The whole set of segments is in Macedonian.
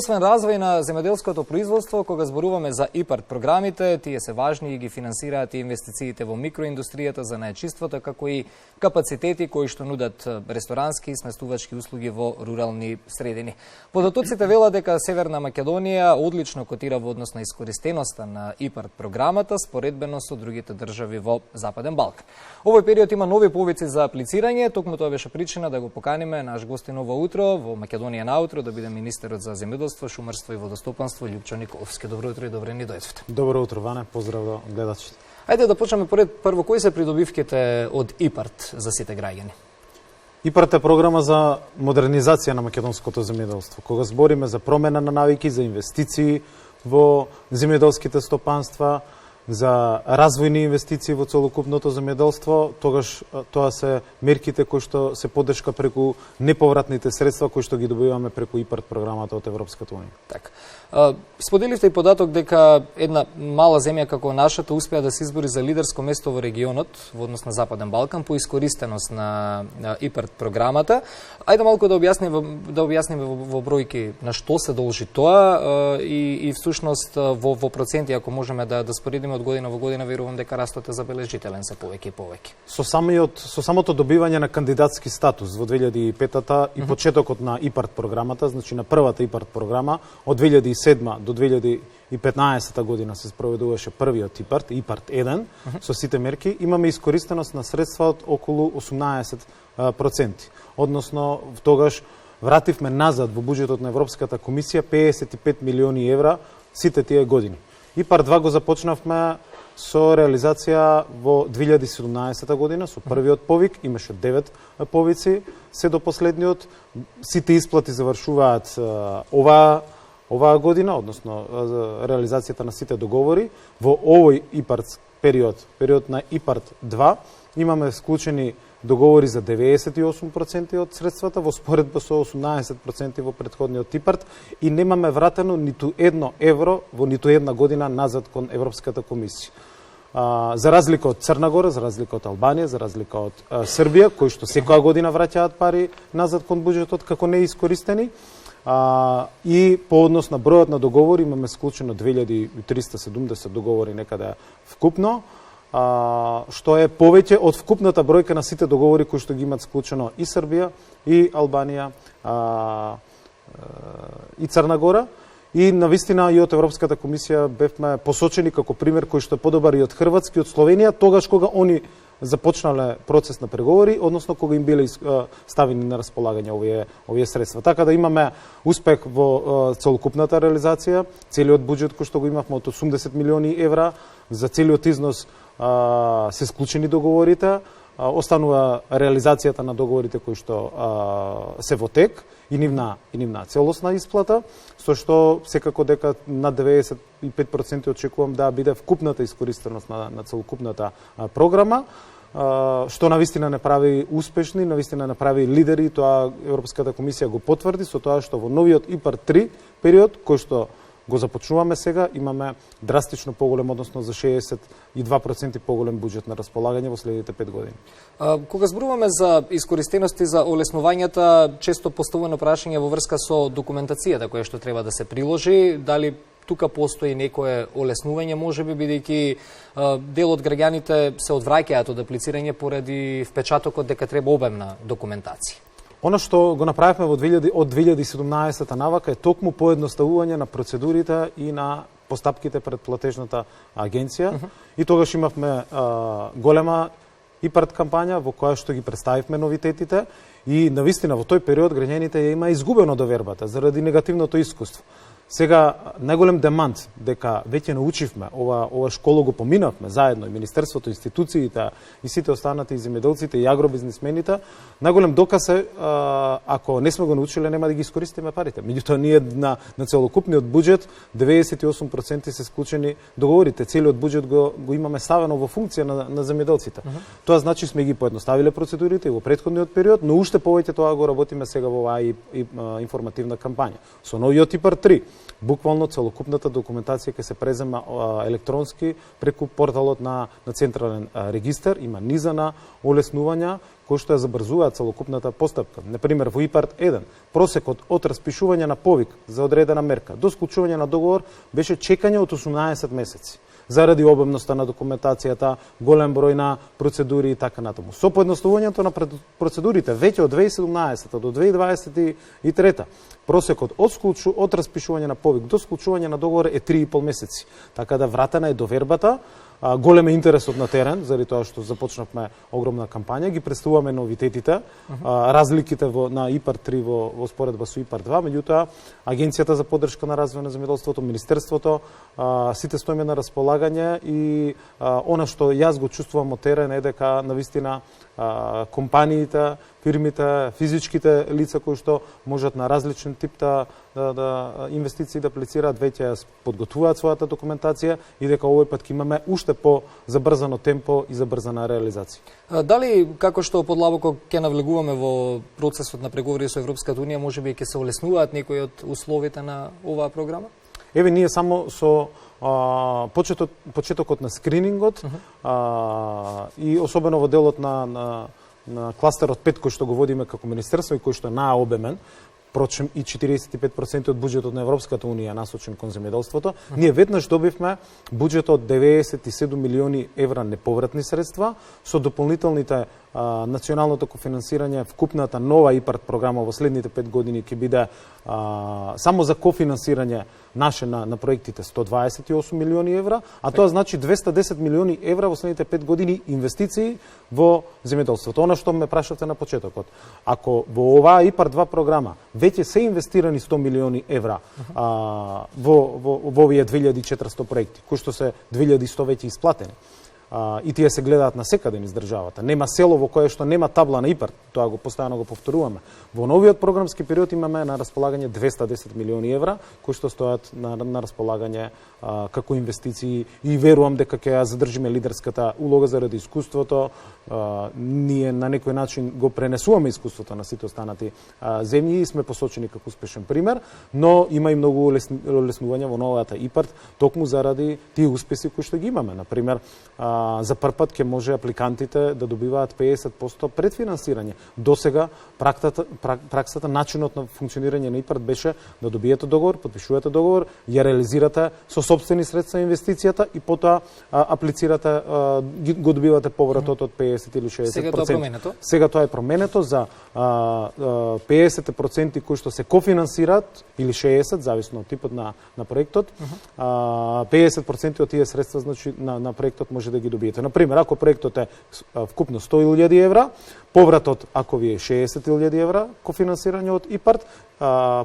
Целокупностен развој на земеделското производство, кога зборуваме за ИПАРД програмите, тие се важни и ги финансираат и инвестициите во микроиндустријата за најчиството, како и капацитети кои што нудат ресторански и сместувачки услуги во рурални средини. Податоците велат дека Северна Македонија одлично котира во однос на искористеноста на ИПАРД програмата споредбено со другите држави во Западен Балкан. Овој период има нови повици за аплицирање, токму тоа беше причина да го поканиме наш гостин ово утро во Македонија наутро да биде министерот за земјоделство, шумарство и водостопанство Љупчо Николовски. Добро утро и добре ни дојдовте. Добро утро, Ване, поздрав до гледачите. Ајде да почнеме прво, кои се придобивките од ИПАРД за сите граѓани? ИПАРД е програма за модернизација на македонското земјоделство. Кога збориме за промена на навики, за инвестиции во земјоделските стопанства, за развојни инвестиции во целокупното земјоделство, тогаш тоа се мерките кои што се поддршка преку неповратните средства кои што ги добиваме преку ИПАРД програмата од Европската унија. Така. Споделивте и податок дека една мала земја како нашата успеа да се избори за лидерско место во регионот во однос на Западен Балкан по искористеност на ИПАРД програмата. Ајде малку да објасниме во бројки на што се должи тоа и всушност во проценти, ако можеме да споредиме од година во година, верувам дека растот е забележителен се повеќе и повеќе. Со самото добивање на кандидатски статус во 2005-та и почетокот на ИПАРД програмата, значи на првата ИПАРД програма, од 2007 до 2015 година се спроведуваше првиот ИПАРД 1, со сите мерки, имаме искористеност на средства од околу 18%. Односно, тогаш вративме назад во буџетот на Европската комисија 55 милиони евра сите тие години. ИПАРД 2 го започнавме со реализација во 2017 година, со првиот повик, имаше 9 повици, се до последниот. Сите исплати завршуваат оваа година, односно реализацијата на сите договори. Во овој ИПАРД период на ИПАРД 2, имаме склучени договори за 98% од средствата во споредба со 18% во претходниот ИПАРД и немаме вратено ниту едно евро во ниту една година назад кон Европската комисија. За разлика од Црна Гора, за разлика од Албанија, за разлика од Србија, кои што секоја година враќаат пари назад кон буџетот како неискористени, и по однос на бројот на договори имаме склучено 2370 договори некаде вкупно, што е повеќе од вкупната бројка на сите договори кои што ги имаат склучено и Србија, и Албанија, и Црна Гора. И навистина и од Европската комисија бевме посочени како пример кој што е подобар и од Хрватска и од Словенија, тогаш кога они започнале процес на преговори, односно кога им биле ставени на располагање овие средства. Така да имаме успех во целокупната реализација, целиот буџет кој што го имавме од 80 милиони евра, за целиот износ се склучени договорите, останува реализацијата на договорите кои што се во тек и нивна целосна исплата, со што секако дека на 95% очекувам да биде вкупната искористеност на целокупната програма, што навистина не прави успешни, навистина не прави лидери, тоа Европската комисија го потврди со тоа што во новиот ИПАРД 3 период, кој што го започнуваме сега, имаме драстично поголем, односно за 62% поголем буџет на располагање во следните 5 години. Кога зборуваме за искористености за олеснувањата, често поставувано прашање во врска со документацијата која што треба да се приложи, дали тука постои некое олеснување, можеби бидејќи дел од граѓаните се одвраќаат од аплицирање поради впечатокот дека треба обемна документација. Оно што го направивме од 2017 навака е токму поедноставување на процедурите и на постапките пред платежната агенција. И тогаш имавме голема ИПАРД кампања во која што ги представивме новитетите и навистина во тој период граѓаните има изгубено довербата заради негативното искуство. Сега, најголем демант дека веќе научивме, ова школо го поминавме заедно, и Министерството, институциите, и сите останати земјоделците и агробизнисмените, најголем доказ е, ако не сме го научиле, нема да ги искористиме парите. Меѓутоа, ние на целокупниот буџет, 98% се склучени договорите, целиот буџет го имаме ставено во функција на земјоделците. Тоа значи сме ги поедноставиле процедурите во претходниот период, но уште повеќе тоа го работиме сега во оваа информативна кампања. Со новиот ИПАРД 3, буквално целокупната документација ќе се презема електронски преку порталот на Централен регистар, има низа на олеснувања кои што ја забрзуваат целокупната постапка. Например, во ИПАРД 1, просекот од распишување на повик за одредена мерка до склучување на договор беше чекање од 18 месеци. Заради обемноста на документацијата, голем број на процедури и така натаму. Со поедноставувањето на процедурите, веќе од 2017 до 2023, просекот од распишување на повик до склучување на договор е 3,5 месеци. Така да вратена е довербата, голем е интересот на терен, заради тоа што започнавме огромна кампања, ги представуваме новитетите, разликите на ИПАРД 3 во споредба со ИПАРД 2, меѓутоа Агенцијата за поддршка на развој на земјоделството, Министерството, сите стоиме на располагање и она што јас го чувствувам од терен е дека навистина компаниите, фирмите, физичките лица кои што можат на различен тип инвестиции да аплицираат, веќе подготвуваат својата документација и дека овој пат ќе имаме уште по забрзано темпо и забрзана реализација. Дали, како што подлабоко ќе навлегуваме во процесот на преговори со Европската Унија, можеби ќе се олеснуваат некои од условите на оваа програма? Еве, ние само со почетокот на скринингот и особено во делот на кластерот 5 кој што го водиме како министерство и кој што е најобемен, впрочем и 45% од буџетот на Европската Унија насочен кон земјоделството, ние веднаш добивме буџет од 97 милиони евра неповратни средства со дополнителните националното кофинансирање, вкупната нова ИПАРД програма во следните 5 години ќе биде само за кофинансирање наше на проектите 128 милиони евра, а тоа значи 210 милиони евра во следните 5 години инвестиции во земјоделството. Она што ме прашавте на почетокот. Ако во оваа ИПАРД 2 програма веќе се инвестирани 100 милиони евра во овие 2400 проекти, кои што се 2100 веќе исплатени, и тие се гледаат на секаде низ државата. Нема село во кое што нема табла на ИПАРД, тоа го постојано го повторуваме. Во новиот програмски период имаме на располагање 210 милиони евра, кои што стојат на располагање како инвестиции и верувам дека ќе ја задржиме лидерската улога заради искуството. Ние на некој начин го пренесуваме искуството на сите останати земји и сме посочени како успешен пример, но има и многу олеснувања во новата ИПАРД, токму заради тие успеси кои што ги имаме. Например, за прв пат ќе може апликантите да добиваат 50% предфинансирање. Досега праксата, начинот на функционирање на ИПАРД беше да добиете договор, подпишувате договор, ја реализирате со сопствени средства инвестицијата и потоа аплицирате, го добивате повратот од 50 или 60%. Сега тоа е променето? Сега тоа е променето за 50% кои што се кофинансираат или 60%, зависно од типот на проектот. 50% од тие средства значи на проектот може да ги добиете. Например, ако проектот е вкупно 100.000 евра, повратот ако ви е 60.000 евра кофинансирање од ИПАРД,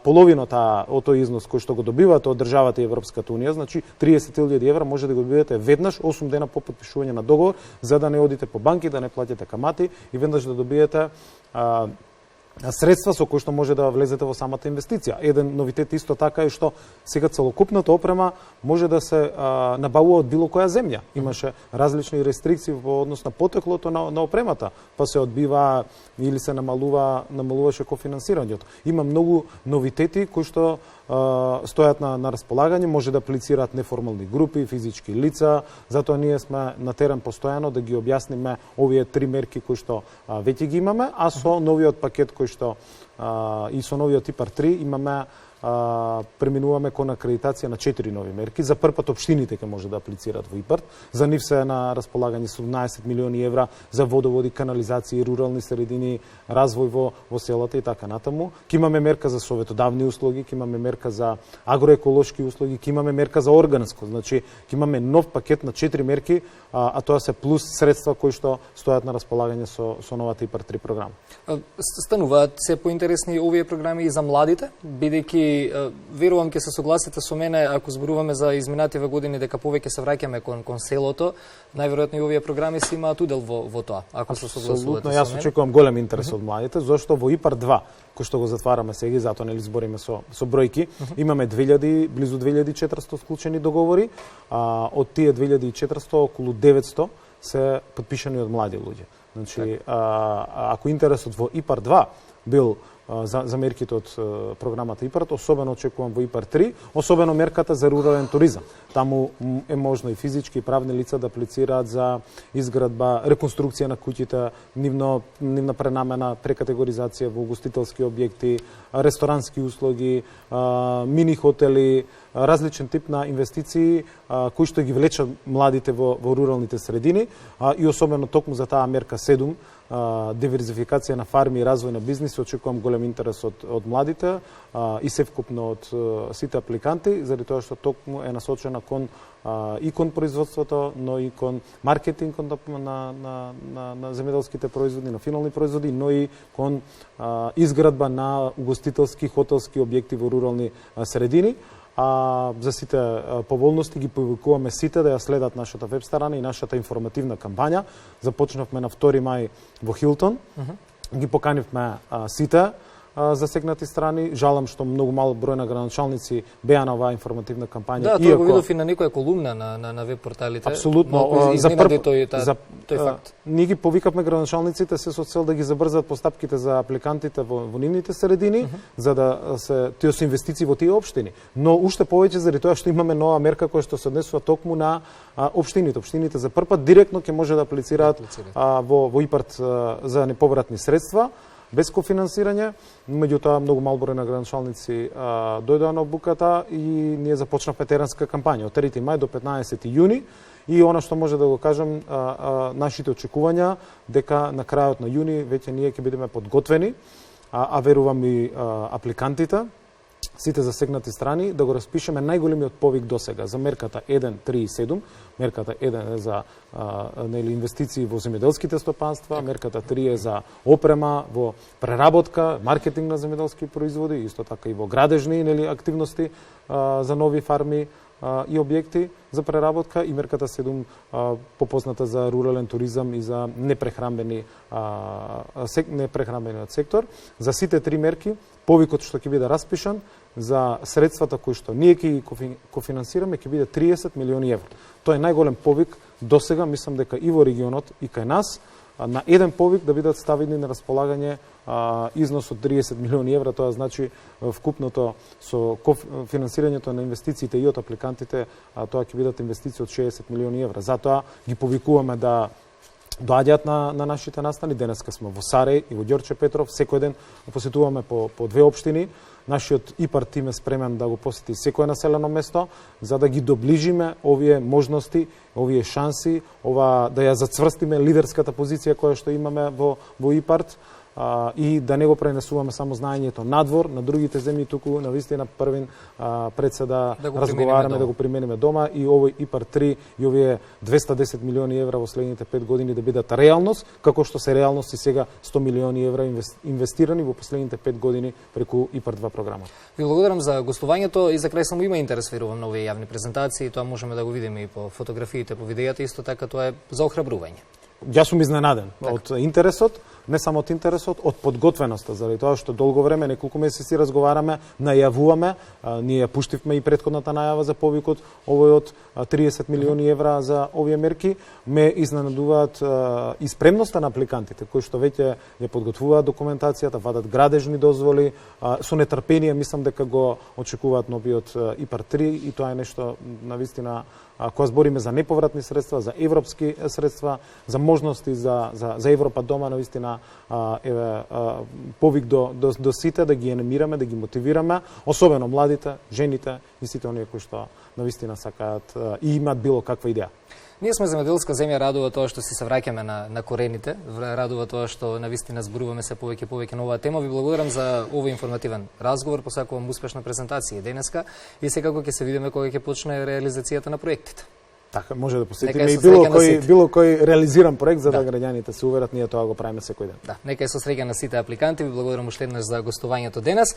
половината од тој износ кој што го добивате од државата и Европската Унија, значи 30.000 евра може да го добиете веднаш 8 дена по подпишување на договор, за да не одите по банки, да не платите камати и веднаш да добиете средства со кои што може да влезете во самата инвестиција. Еден новитет исто така е што сега целокупната опрема може да се набавува од било која земја. Имаше различни рестрикции во однос на потеклото на опремата, па се одбива или се намалуваше кофинансирањето. Има многу новитети кои што стојат на располагање, може да аплицираат неформални групи, физички лица, затоа ние сме на терен постојано да ги објасниме овие 3 мерки кои што веќе ги имаме, а со новиот пакет кој што и со новиот ИПАРД 3 имаме преминуваме кон акредитација на 4 нови мерки. За прв пат општините ќе може да аплицираат во ИПАРД. За нив се на располагање 17 милиони евра за водоводи, канализации, рурални средини, развој во селата и така натаму. Ќе имаме мерка за советодавни услуги, ќе имаме мерка за агроеколошки услуги, ќе имаме мерка за органско. Значи, ќе имаме нов пакет на 4 мерки, а тоа се плюс средства кои што стојат на располагање со новата ИПАРД 3 програма. Стануваат се поинтересни овие програми и за младите, бидејќи верувам ќе се согласите со мене ако зборуваме за изминативе години дека повеќе се враќаме кон селото, најверојатно и овие програми се имаат удел во тоа, ако се согласувате со мене. Јас очекувам голем интерес од младите, зашто во ИПАРД 2, кој што го затвараме сега, затоа нели збориме со бројки, имаме близу 2400 склучени договори, од тие 2400 околу 900 се подпишани од млади луѓе. Значи, ако интересот во ИПАРД 2 бил за мерките од програмата ИПАРТ, особено очекувам во ИПАРТ 3, особено мерката за рурален туризам. Таму е можно и физички и правни лица да аплицираат за изградба, реконструкција на куќите, нивна пренамена, прекатегоризација во угостителски објекти, ресторански услуги, мини хотели, различен тип на инвестиции кои што ги влечат младите во руралните средини и особено токму за таа мерка 7, диверзификација на фарми и развој на бизнис, очекувам голем интерес од младите и севкупно од сите апликанти, заради тоа што токму е насочена и кон производството, но и кон маркетинг на земјоделските производи, на финални производи, но и кон изградба на угостителски, хотелски објекти во рурални средини. За сите поволности ги повикуваме сите да ја следат нашата веб страна и нашата информативна кампања. Започнавме на 2 мај во Хилтон. Ги поканивме сите засегнати страни. Жалам што многу мал број на градоначалници беа на оваа информативна кампања. Да, тоа го видов и на некоја колумна на веб порталите. Апсолутно. За тој факт. Ние ги повикавме градоначалниците се со цел да ги забрзат постапките за апликантите во нивните средини, за да се тие со инвестиции во тие општини. Но уште повеќе заради тоа што имаме нова мерка која што се однесува токму на општините. Општините за прв пат директно ќе може да аплицираат во ИПАРТ за неповратни средства без кофинансирање, меѓутоа многу мал број на градоначалници дојдоа на обуката и ние започнавме теренска кампања од 3 мај до 15 јуни и она што може да го кажам, нашите очекувања дека на крајот на јуни веќе ние ќе бидеме подготвени, верувам и апликантите, сите засегнати страни, да го распишеме најголемиот повик досега за мерката 1, 3 и 7. Мерката 1 е за инвестиции во земјоделските стопанства, мерката 3 е за опрема во преработка, маркетинг на земјоделски производи, исто така и во градежни активности за нови фарми и објекти за преработка, и мерката 7 попозната за рурален туризам и за непрехранбениот сектор. За сите три мерки повикот што ќе биде распишан за средствата кои што ние ќе кофинансираме ќе биде 30 милиони евро. Тоа е најголем повик досега, мислам дека и во регионот и кај нас, на еден повик да бидат ставени на располагање износ од 30 милиони евра, тоа значи вкупното со финансирањето на инвестициите и од апликантите, тоа ќе бидат инвестиции од 60 милиони евра. Затоа ги повикуваме да доаѓаат на нашите настани. Денеска сме во Сареј и во Ѓорче Петров, секој ден посетуваме по две општини. Нашиот ИПАРТ тим е спремен да го посети секое населено место, за да ги доближиме овие можности, овие шанси, да ја зацврстиме лидерската позиција која што имаме во ИПАРТ, и да не го пренесуваме само знаењето надвор на другите земји, туку навистина првин пред се да разговараме, да го примениме дома и овој ИПАРТ 3 и овие 210 милиони евра во следните 5 години да бидат реалност, како што се реалност и сега 100 милиони евра инвестирани во последните 5 години преку ИПАРТ 2 програма. Ви благодарам за гостувањето и за крај само има интерес верувам на овие јавни презентации, тоа можеме да го видиме и по фотографиите, по видејата, исто така тоа е за охрабрување. Јас сум изненаден од интересот, не само од интересот, од подготвеноста, заради тоа што долго време, неколку месеци разговараме, најавуваме, ние ја пуштивме и претходната најава за повикот, овој од 30 милиони евра за овие мерки, ме изненадуваат и спремноста на апликантите, кои што веќе ја подготвуваат документацијата, вадат градежни дозволи, со нетрпение мислам дека го очекуваат новиот ИПАРТ 3 и тоа е нешто навистина кога збориме за неповратни средства, за европски средства, за можности за Европа дома, навистина повик до сите да ги анимираме, да ги мотивираме, особено младите, жените и сите оние кои што навистина сакаат и имаат било каква идеја. Ние сме земјоделска земја, радува тоа што си се враќаме на корените, радува тоа што навистина зборуваме се повеќе на оваа тема. Ви благодарам за овој информативен разговор, посакувам успешна презентација денеска и секако ќе се видиме кога ќе почне реализацијата на проектите. Така, може да посетиме и било кој реализиран проект за да граѓаните се уверат, ние тоа го правиме секој ден. Да, нека е со среќа на сите апликанти. Ви благодарам уште еднаш за гостувањето денес.